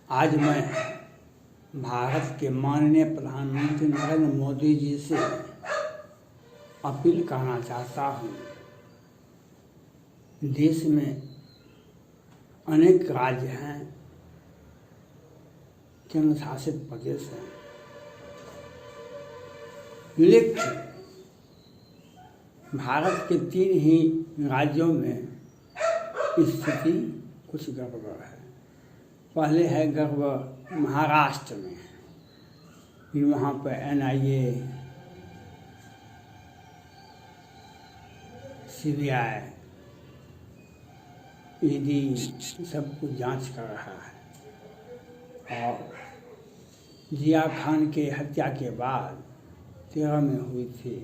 आज मैं भारत के माननीय प्रधानमंत्री नरेंद्र मोदी जी से अपील करना चाहता हूँ। देश में अनेक राज्य हैं, केंद्र शासित प्रदेश हैं, लेकिन भारत के 3 ही राज्यों में स्थिति कुछ गड़बड़ है। पहले है गड़बड़ महाराष्ट्र में, फिर वहाँ पर NIA, CBI, ED सब कुछ जांच कर रहा है। और जिया खान के हत्या के बाद 13 में हुई थी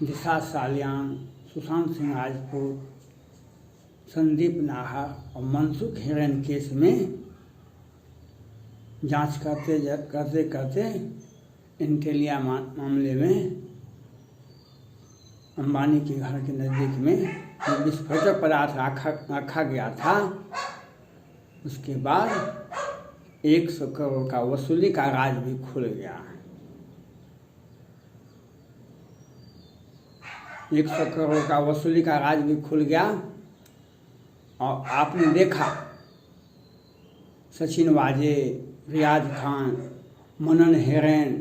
दिशा सालियान, सुशांत सिंह राजपूत, संदीप नाहर और मनसुख हिरेन केस में जांच करते करते इंटेलिया मामले में अंबानी के घर के नज़दीक में विस्फोटक पदार्थ रखा गया था। उसके बाद 100 करोड़ का वसूली का राज भी खुल गया। 100 करोड़ का वसूली का राज भी खुल गया। और आपने देखा सचिन वाजे, रियाज खान, मनन हेरेन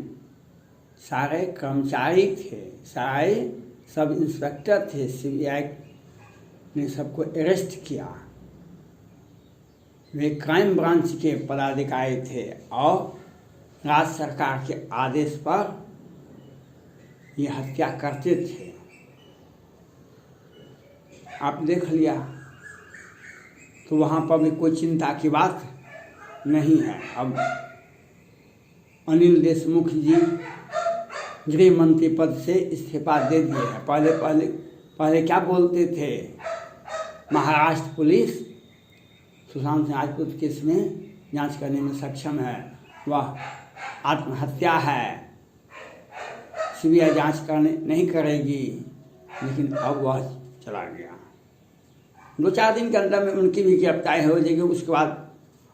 सारे कर्मचारी थे, सारे सब इंस्पेक्टर थे। CBI ने सबको अरेस्ट किया। वे क्राइम ब्रांच के पदाधिकारी थे और राज्य सरकार के आदेश पर ये हत्या करते थे। आप देख लिया, तो वहाँ पर भी कोई चिंता की बात नहीं है। अब अनिल देशमुख जी गृह मंत्री पद से इस्तीफा दे दिए हैं। पहले क्या बोलते थे, महाराष्ट्र पुलिस सुशांत सिंह राजपूत केस में जांच करने में सक्षम है, वह आत्महत्या है, CBI जांच करने नहीं करेगी। लेकिन अब वह चला गया। 2-4 दिन के अंदर में उनकी भी गिरफ्तारी हो जाएगी। उसके बाद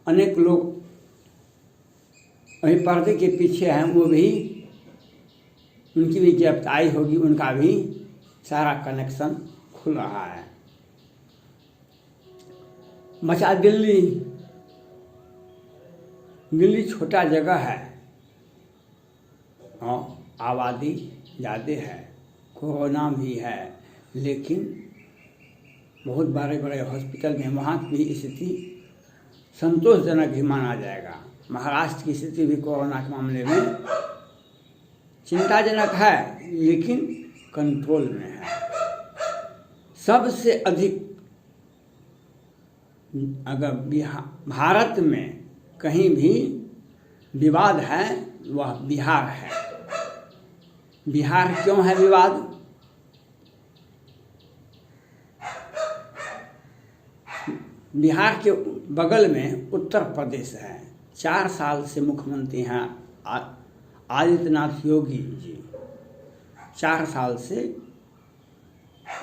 अनेक लोग अभी पर्दे के पीछे हैं, वो भी उनकी भी गिरफ्तारी होगी। उनका भी सारा कनेक्शन खुल रहा है। बचा दिल्ली। दिल्ली छोटा जगह है और आबादी ज़्यादा है, कोरोना भी है, लेकिन बहुत बड़े बड़े हॉस्पिटल में वहाँ की स्थिति संतोषजनक ही माना जाएगा। महाराष्ट्र की स्थिति भी कोरोना के मामले में चिंताजनक है, लेकिन कंट्रोल में है। सबसे अधिक अगर भारत में कहीं भी विवाद है, वह बिहार है। बिहार क्यों है विवाद? बिहार के बगल में उत्तर प्रदेश है। 4 साल से मुख्यमंत्री हैं आदित्यनाथ योगी जी। 4 साल से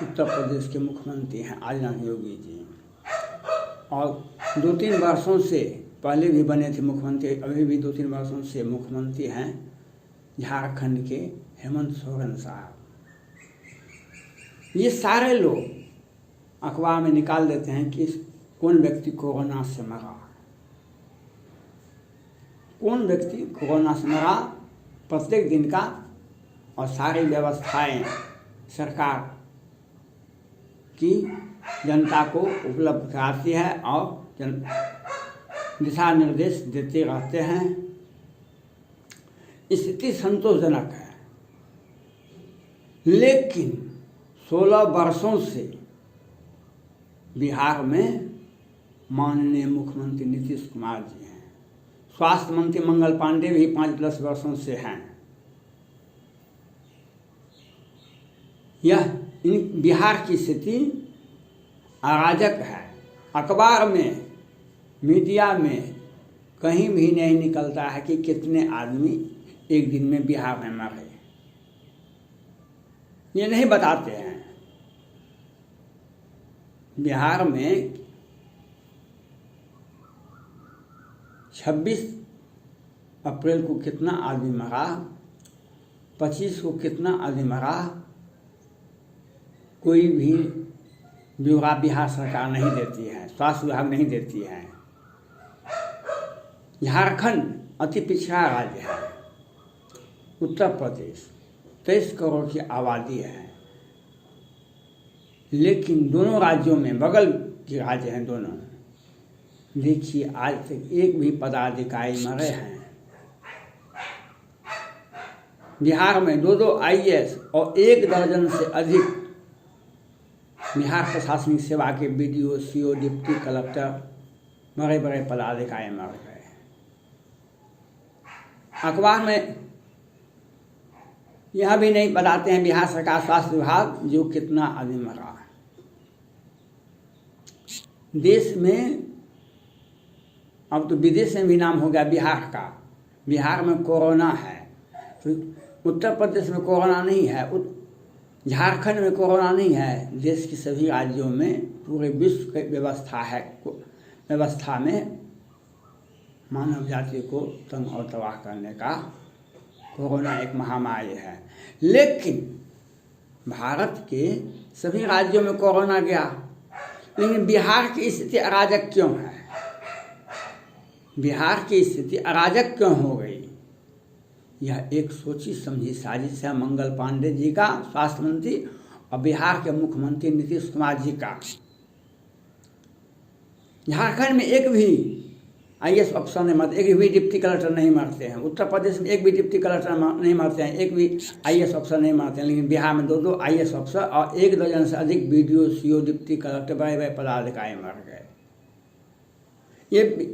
उत्तर प्रदेश के मुख्यमंत्री हैं आदित्यनाथ योगी जी। और 2-3 वर्षों से पहले भी बने थे मुख्यमंत्री, अभी भी 2-3 वर्षों से मुख्यमंत्री हैं झारखंड के हेमंत सोरेन साहब। ये सारे लोग अखबार में निकाल देते हैं कि कौन व्यक्ति कोरोना से मरा, कौन व्यक्ति कोरोना से मरा, प्रत्येक दिन का। और सारी व्यवस्थाएं सरकार की जनता को उपलब्ध कराती है और दिशा निर्देश देते रहते हैं। स्थिति संतोषजनक है, लेकिन 16 वर्षों से बिहार में माननीय मुख्यमंत्री नीतीश कुमार जी हैं। स्वास्थ्य मंत्री मंगल पांडे भी 5+ वर्षों से हैं। यह बिहार की स्थिति अराजक है। अखबार में, मीडिया में कहीं भी नहीं निकलता है कि कितने आदमी एक दिन में बिहार में मरे। ये नहीं बताते हैं। बिहार में 26 अप्रैल को कितना आदमी मरा, 25 को कितना आदमी मरा, कोई भी विभाग बिहार सरकार नहीं देती है, स्वास्थ्य विभाग नहीं देती है। झारखंड अति पिछड़ा राज्य है। उत्तर प्रदेश 23 करोड़ की आबादी है, लेकिन दोनों राज्यों में बगल के राज्य हैं दोनों। देखिए आज तक एक भी पदाधिकारी मरे हैं। बिहार में 2 IAS और 1 दर्जन से अधिक बिहार प्रशासनिक सेवा के BDO, CO, डिप्टी कलेक्टर, बड़े बड़े पदाधिकारी मर गए। अखबार में यह भी नहीं बताते हैं बिहार सरकार स्वास्थ्य विभाग जो कितना आदमी मरा। देश में अब तो विदेश में भी नाम हो गया बिहार का। बिहार में कोरोना है, तो उत्तर प्रदेश में कोरोना नहीं है, झारखंड में कोरोना नहीं है। देश के सभी राज्यों में पूरे विश्व की व्यवस्था है, व्यवस्था में मानव जाति को तंग और तबाह करने का कोरोना एक महामारी है। लेकिन भारत के सभी राज्यों में कोरोना गया, लेकिन बिहार की स्थिति अराजक क्यों है? बिहार की स्थिति अराजक क्यों हो गई? यह एक सोची समझी साजिश है मंगल पांडे जी का, स्वास्थ्य मंत्री, और बिहार के मुख्यमंत्री नीतीश कुमार जी का। झारखंड में एक भी IAS अफसर नहीं मरते, एक भी डिप्टी कलेक्टर नहीं मरते हैं। उत्तर प्रदेश में एक भी डिप्टी कलेक्टर नहीं मरते हैं, एक भी IAS अफसर नहीं मरते हैं। लेकिन बिहार में 2 IAS अफसर और 1 दर्जन से अधिक BDO, CO, डिप्टी कलेक्टर, बड़े बड़े पदाधिकारी मर गए। ये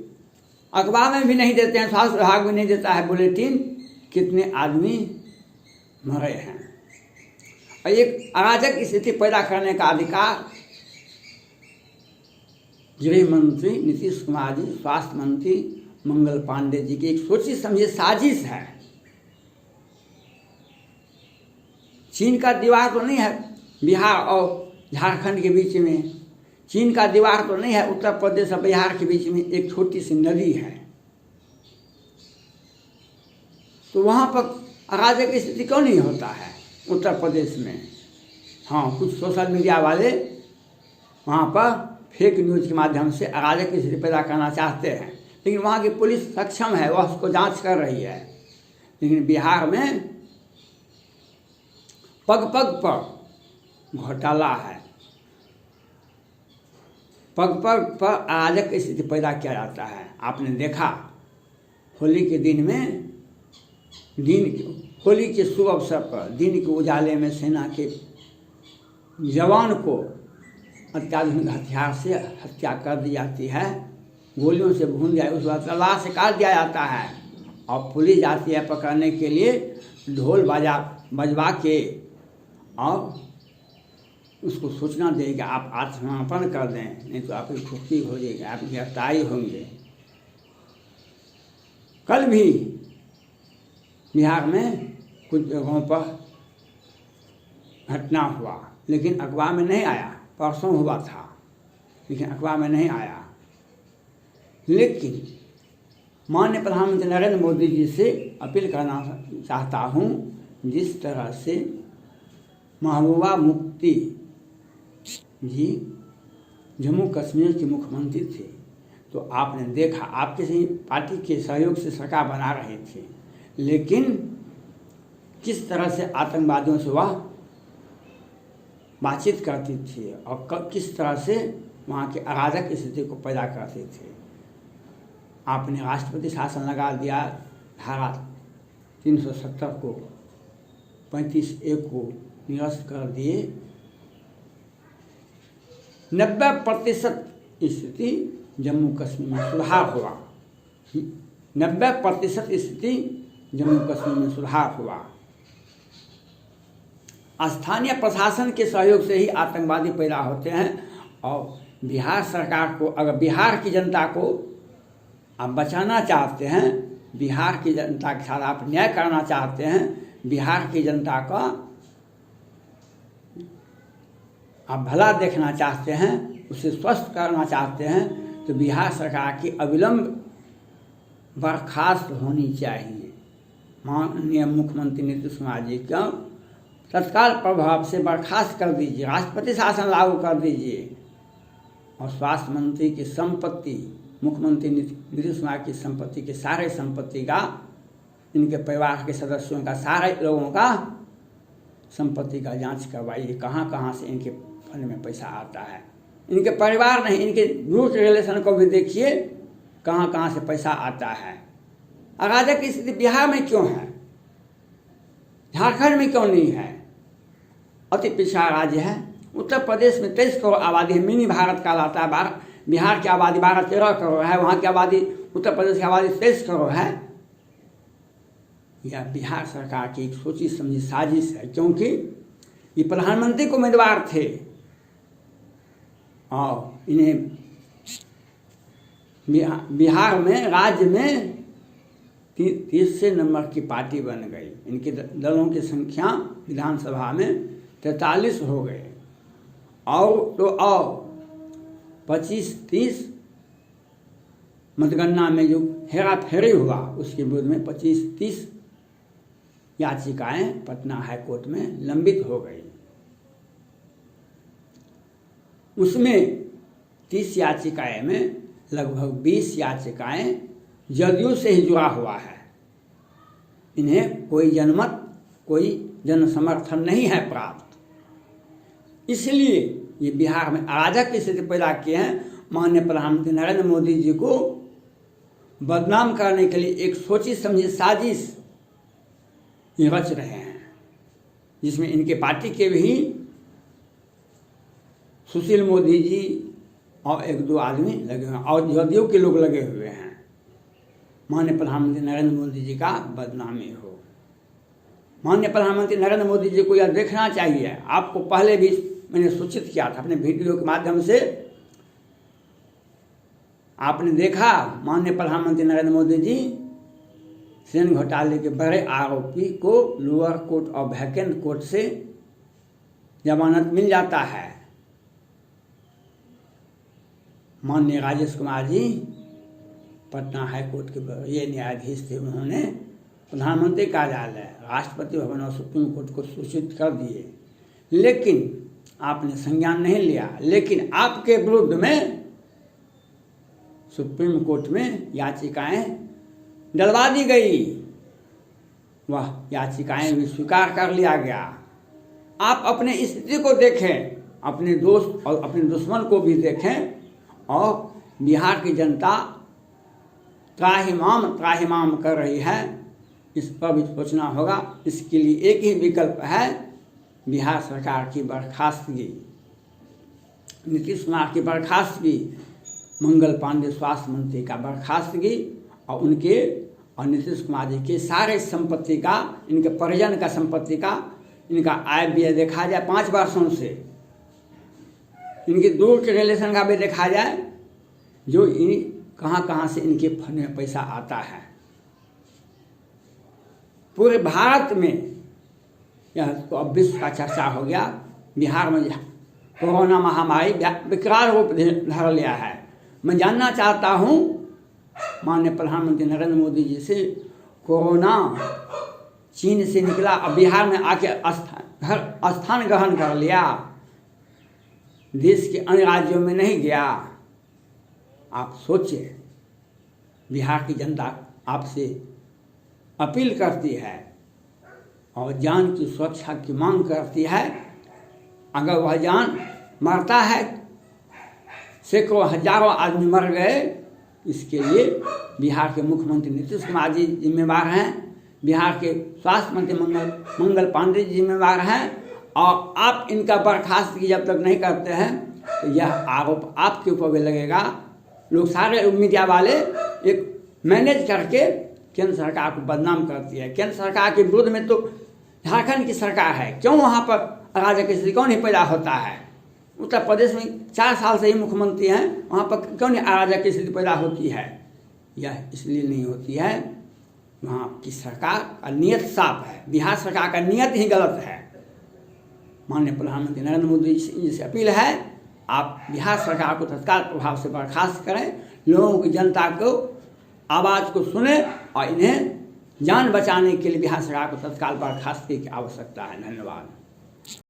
अखबार में भी नहीं देते हैं, स्वास्थ्य विभाग भी नहीं देता है बुलेटिन कितने आदमी मरे हैं। और एक अराजक स्थिति पैदा करने का अधिकार गृह मंत्री नीतीश कुमार जी, स्वास्थ्य मंत्री मंगल पांडे जी की एक सोची समझी साजिश है। चीन का दीवार तो नहीं है बिहार और झारखंड के बीच में, चीन का दीवार तो नहीं है उत्तर प्रदेश और बिहार के बीच में, एक छोटी सी नदी है। तो वहाँ पर अराजक स्थिति क्यों नहीं होता है उत्तर प्रदेश में? हाँ, कुछ सोशल मीडिया वाले वहाँ पर फेक न्यूज़ के माध्यम से अराजक स्थिति पैदा करना चाहते हैं, लेकिन वहाँ की पुलिस सक्षम है, वह उसको जांच कर रही है। लेकिन बिहार में पग पग पर घोटाला है, पग पग पर अराजक स्थिति पैदा किया जाता है। आपने देखा होली के दिन में, होली के शुभ अवसर पर दिन के उजाले में सेना के जवान को अत्याधुनिक हथियार से हत्या कर दी जाती है, गोलियों से भून दिया, उस बाद तलवार से काट दिया जाता है, और पुलिस जाती है पकड़ने के लिए, ढोल बजवा के, और उसको सूचना देगी आप आत्मसमर्पण कर दें, नहीं तो आपकी छुट्टी हो जाएगी, आप गिरफ्तारी होंगे। कल भी बिहार में कुछ जगहों पर घटना हुआ, लेकिन अखबार में नहीं आया। परसों हुआ था, लेकिन अखबार में नहीं आया। लेकिन माननीय प्रधानमंत्री नरेंद्र मोदी जी से अपील करना चाहता हूँ, जिस तरह से महबूबा मुफ्ती जी जम्मू कश्मीर के मुख्यमंत्री थे, तो आपने देखा आपके सही पार्टी के सहयोग से सरकार बना रहे थे, लेकिन किस तरह से आतंकवादियों से वह बातचीत करती थी और किस तरह से वहाँ के अराजक स्थिति को पैदा करते थे। आपने राष्ट्रपति शासन लगा दिया, धारा 370 को 35A को निरस्त कर दिए। 90% स्थिति जम्मू कश्मीर में सुधार हुआ, 90% स्थिति जम्मू कश्मीर में सुधार हुआ। स्थानीय प्रशासन के सहयोग से ही आतंकवादी पैदा होते हैं, और बिहार सरकार को, अगर बिहार की जनता को आप बचाना चाहते हैं, बिहार की जनता के साथ आप न्याय करना चाहते हैं, बिहार की जनता का आप भला देखना चाहते हैं, उसे स्वस्थ करना चाहते हैं, तो बिहार सरकार की अविलंब बर्खास्त होनी चाहिए। माननीय मुख्यमंत्री नीतीश कुमार जी को तत्काल प्रभाव से बर्खास्त कर दीजिए, राष्ट्रपति शासन लागू कर दीजिए और स्वास्थ्य मंत्री की संपत्ति, मुख्यमंत्री नीतीश कुमार की संपत्ति के सारे संपत्ति का, इनके परिवार के सदस्यों का, सारे लोगों का संपत्ति का जांच करवाइए, कहाँ कहाँ से इनके फंड में पैसा आता है। इनके परिवार नहीं, इनके दूर के रिलेशन को भी देखिए कहाँ कहाँ से पैसा आता है। अराजक की स्थिति बिहार में क्यों है, झारखंड में क्यों नहीं है? अति पिछड़ा राज्य है। उत्तर प्रदेश में 23 करोड़ आबादी है, मिनी भारत कहलाता है। बिहार की आबादी 12-13 करोड़ है, वहाँ की आबादी, उत्तर प्रदेश की आबादी 23 करोड़ है। यह बिहार सरकार की एक सोची समझी साजिश है, क्योंकि ये प्रधानमंत्री के उम्मीदवार थे और इन्हें बिहार में, राज्य में 30 नंबर की पार्टी बन गई। इनके दलों की संख्या विधानसभा में 43 हो गए और तो और 25-30 मतगणना में जो हेरा फेरी हुआ उसके विरोध में 25-30 याचिकाएं पटना हाईकोर्ट में लंबित हो गई। उसमें 30 याचिकाएं में लगभग 20 याचिकाएं जदयू से ही जुड़ा हुआ है। इन्हें कोई जनमत, कोई जन समर्थन नहीं है प्राप्त। इसलिए ये बिहार में अराजक की स्थिति पैदा किए हैं। माननीय प्रधानमंत्री नरेंद्र मोदी जी को बदनाम करने के लिए एक सोची समझी साजिश ये रच रहे हैं, जिसमें इनके पार्टी के भी सुशील मोदी जी और 1-2 आदमी लगे हुए हैं और जदयू के लोग लगे हुए हैं। माननीय प्रधानमंत्री नरेंद्र मोदी जी का बदनामी हो। माननीय प्रधानमंत्री नरेंद्र मोदी जी को यह देखना चाहिए। आपको पहले भी मैंने सूचित किया था अपने वीडियो के माध्यम से, आपने देखा माननीय प्रधानमंत्री नरेंद्र मोदी जी सेन घोटाले के बड़े आरोपी को लोअर कोर्ट और वैकेंट कोर्ट से जमानत मिल जाता है। माननीय राजेश कुमार जी पटना हाईकोर्ट के ये न्यायाधीश थे, उन्होंने प्रधानमंत्री कार्यालय, राष्ट्रपति भवन और सुप्रीम कोर्ट को सूचित कर दिए, लेकिन आपने संज्ञान नहीं लिया। लेकिन आपके विरुद्ध में सुप्रीम कोर्ट में याचिकाएं डलवा दी गई, वह याचिकाएं भी स्वीकार कर लिया गया। आप अपने स्थिति को देखें, अपने दोस्त और अपने दुश्मन को भी देखें और बिहार की जनता त्राहिमाम कर रही है, इस पर भी सोचना होगा। इसके लिए एक ही विकल्प है, बिहार सरकार की बर्खास्तगी, नीतीश कुमार की बर्खास्तगी, मंगल पांडे स्वास्थ्य मंत्री का बर्खास्तगी और उनके और नीतीश कुमार जी के सारे संपत्ति का, इनके परिजन का संपत्ति का, इनका आय व्यय देखा जाए 5 वर्षों से, इनके दूर के रिलेशन का भी देखा जाए, जो इन कहाँ कहाँ से इनके फंड में पैसा आता है। पूरे भारत में यह तो अब विश्व का चर्चा हो गया। बिहार में कोरोना महामारी विकराल रूप धर लिया है। मैं जानना चाहता हूँ माननीय प्रधानमंत्री नरेंद्र मोदी जी से, कोरोना चीन से निकला अब बिहार में आके स्थान ग्रहण कर लिया, देश के अन्य राज्यों में नहीं गया। आप सोचिए, बिहार की जनता आपसे अपील करती है और जान की सुरक्षा की मांग करती है। अगर वह जान मरता है, सैकड़ों हजारों आदमी मर गए, इसके लिए बिहार के मुख्यमंत्री नीतीश कुमार जी जिम्मेवार हैं, बिहार के स्वास्थ्य मंत्री मंगल पांडे जी जिम्मेवार हैं। और आप इनका बर्खास्तगी जब तक नहीं करते हैं तो यह आरोप आपके ऊपर भी लगेगा। लोग सारे मीडिया वाले एक मैनेज करके केंद्र सरकार को बदनाम करती है। केंद्र सरकार के विरुद्ध में तो झारखंड की सरकार है, क्यों वहाँ पर अराजक स्थिति क्यों नहीं पैदा होता है? उत्तर प्रदेश में 4 साल से ही मुख्यमंत्री हैं, वहाँ पर क्यों नहीं अराजक स्थिति पैदा होती है? यह इसलिए नहीं होती है, वहाँ की सरकार का नीयत साफ है, बिहार सरकार का नीयत ही गलत है। माननीय प्रधानमंत्री नरेंद्र मोदी जी से अपील है, आप बिहार सरकार को तत्काल प्रभाव से बर्खास्त करें, लोगों की जनता को आवाज़ को सुने और इन्हें जान बचाने के लिए बिहार सरकार को तत्काल बर्खास्तगी की आवश्यकता है। धन्यवाद।